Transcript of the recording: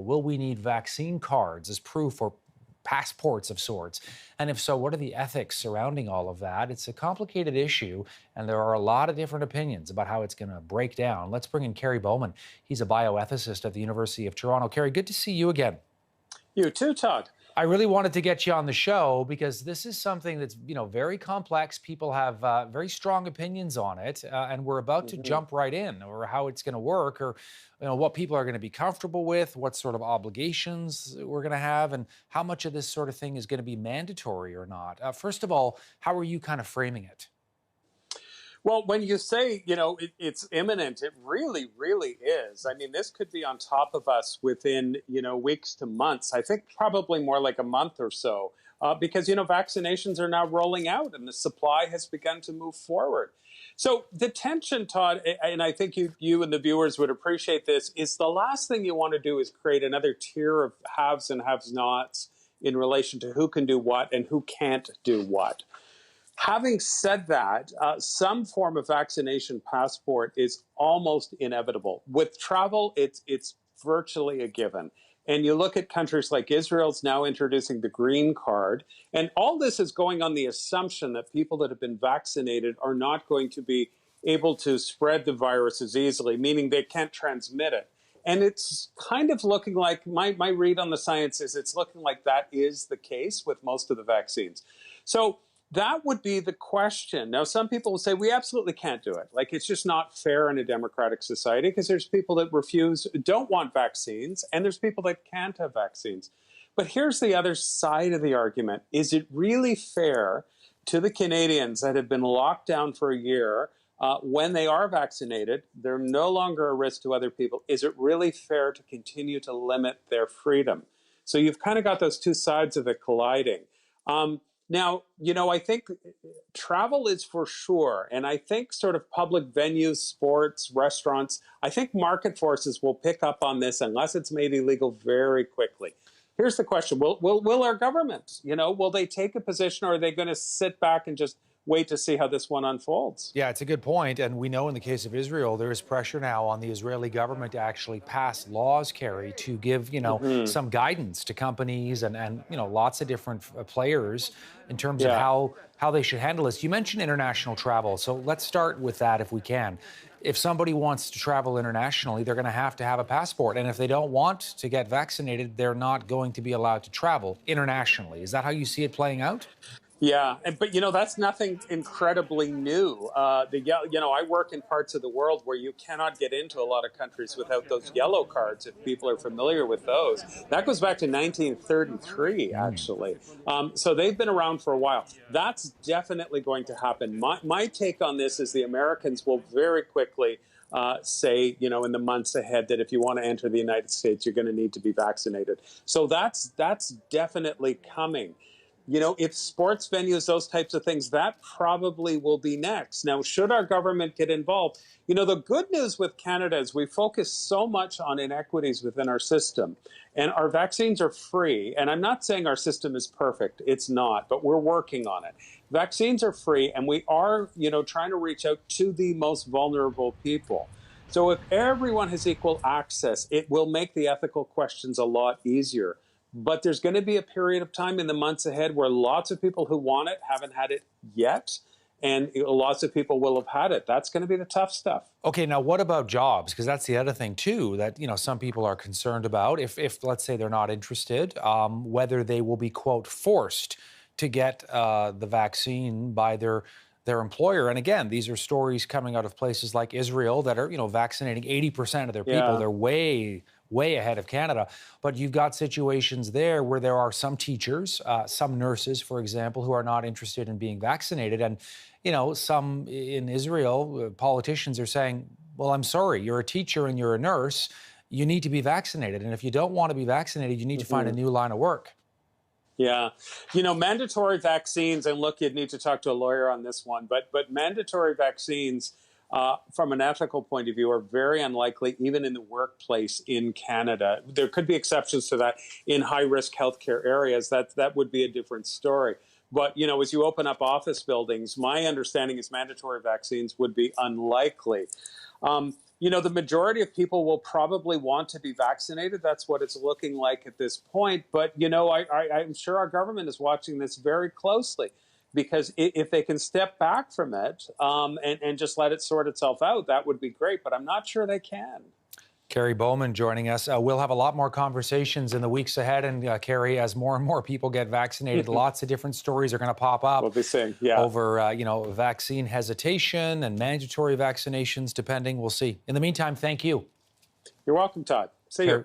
Will we need vaccine cards as proof or passports of sorts? And if so, what are the ethics surrounding all of that? It's a complicated issue, and there are a lot of different opinions about how it's going to break down. Let's bring in Kerry Bowman. He's a bioethicist at the University of Toronto. Kerry, good to see you again. You too, Todd. I really wanted to get you on the show because this is something that's, very complex. People have very strong opinions on it, and we're about to jump right in, or how it's going to work, or what people are going to be comfortable with, what sort of obligations we're going to have, and how much of this sort of thing is going to be mandatory or not. First of all, how are you kind of framing it? Well, when you say, it's imminent, it really, really is. I mean, this could be on top of us within, weeks to months. I think probably more like a month or so, because, vaccinations are now rolling out and the supply has begun to move forward. So the tension, Todd, and I think you and the viewers would appreciate this, is the last thing you want to do is create another tier of haves and have-nots in relation to who can do what and who can't do what. Having said that, some form of vaccination passport is almost inevitable. With travel, it's virtually a given. And you look at countries like Israel's now introducing the green card. And all this is going on the assumption that people that have been vaccinated are not going to be able to spread the virus as easily, meaning they can't transmit it. And it's kind of looking like, my read on the science is it's looking like that is the case with most of the vaccines. So that would be the question. Now, some people will say we absolutely can't do it. Like, it's just not fair in a democratic society because there's people that don't want vaccines, and there's people that can't have vaccines. But here's the other side of the argument. Is it really fair to the Canadians that have been locked down for a year when they are vaccinated? They're no longer a risk to other people. Is it really fair to continue to limit their freedom? So you've kind of got those two sides of it colliding. Now, I think travel is for sure, and I think sort of public venues, sports, restaurants, I think market forces will pick up on this unless it's made illegal very quickly. Here's the question. Will our government, will they take a position, or are they going to sit back and just wait to see how this one unfolds? Yeah, it's a good point. And we know in the case of Israel, there is pressure now on the Israeli government to actually pass laws, Kerry, to give, some guidance to companies and lots of different players in terms of how they should handle this. You mentioned international travel. So let's start with that if we can. If somebody wants to travel internationally, they're going to have a passport. And if they don't want to get vaccinated, they're not going to be allowed to travel internationally. Is that how you see it playing out? Yeah, but that's nothing incredibly new. I work in parts of the world where you cannot get into a lot of countries without those yellow cards, if people are familiar with those. That goes back to 1933, actually. So they've been around for a while. That's definitely going to happen. My take on this is the Americans will very quickly say, in the months ahead, that if you want to enter the United States, you're going to need to be vaccinated. So that's definitely coming. If sports venues, those types of things, that probably will be next. Now, should our government get involved? The good news with Canada is we focus so much on inequities within our system, and our vaccines are free. And I'm not saying our system is perfect. It's not, but we're working on it. Vaccines are free, and we are, trying to reach out to the most vulnerable people. So if everyone has equal access, it will make the ethical questions a lot easier. But there's going to be a period of time in the months ahead where lots of people who want it haven't had it yet, and lots of people will have had it. That's going to be the tough stuff. Okay, now what about jobs? Because that's the other thing, too, that, some people are concerned about. If let's say, they're not interested, whether they will be, quote, forced to get the vaccine by their employer. And again, these are stories coming out of places like Israel that are, vaccinating 80% of their people. Yeah. They're way ahead of Canada. But you've got situations there where there are some teachers, some nurses, for example, who are not interested in being vaccinated. And, some in Israel, politicians are saying, well, I'm sorry, you're a teacher and you're a nurse. You need to be vaccinated. And if you don't want to be vaccinated, you need to find a new line of work. Yeah. Mandatory vaccines, and look, you'd need to talk to a lawyer on this one, but mandatory vaccines, from an ethical point of view, are very unlikely, even in the workplace in Canada. There could be exceptions to that in high-risk healthcare areas. That would be a different story. But, as you open up office buildings, my understanding is mandatory vaccines would be unlikely. The majority of people will probably want to be vaccinated. That's what it's looking like at this point. But, I'm sure our government is watching this very closely, because if they can step back from it and just let it sort itself out, that would be great. But I'm not sure they can. Kerry Bowman joining us. We'll have a lot more conversations in the weeks ahead. And Kerry, as more and more people get vaccinated, lots of different stories are going to pop up. We'll be seeing, yeah, over, vaccine hesitation and mandatory vaccinations, depending. We'll see. In the meantime, thank you. You're welcome, Todd. See you.